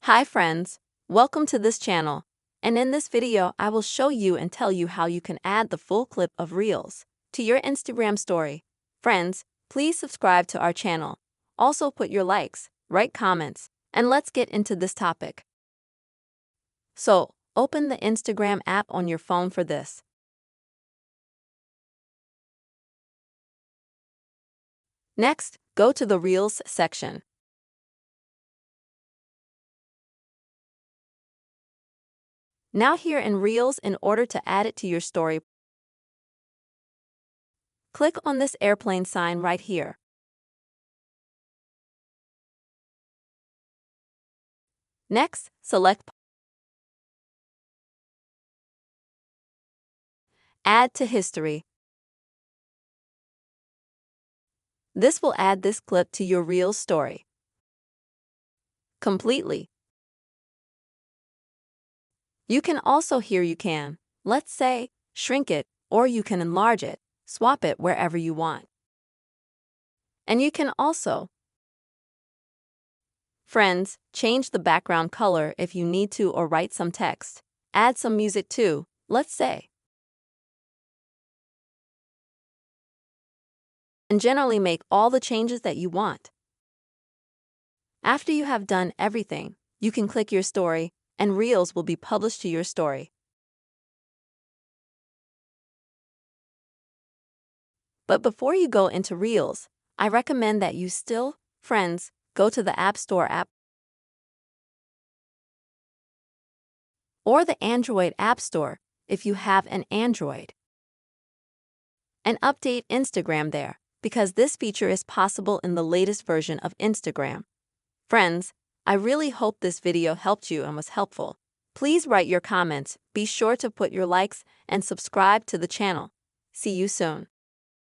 Hi friends, welcome to this channel. And in this video, I will show you and tell you how you can add the full clip of Reels to your Instagram story. Friends, please subscribe to our channel. Also put your likes, write comments, and let's get into this topic. So, open the Instagram app on your phone for this. Next, go to the Reels section. Now here in Reels, in order to add it to your story, click on this airplane sign right here. Next, select Add to History. This will add this clip to your Reels story completely. You can also let's say, shrink it, or you can enlarge it, swap it wherever you want. And you can also, friends, change the background color if you need to or write some text. Add some music too, let's say. And generally make all the changes that you want. After you have done everything, you can click your story, and Reels will be published to your story. But before you go into Reels, I recommend that you still, friends, go to the App Store app or the Android App Store if you have an Android, and update Instagram there, because this feature is possible in the latest version of Instagram. Friends, I really hope this video helped you and was helpful. Please write your comments, be sure to put your likes, and subscribe to the channel. See you soon.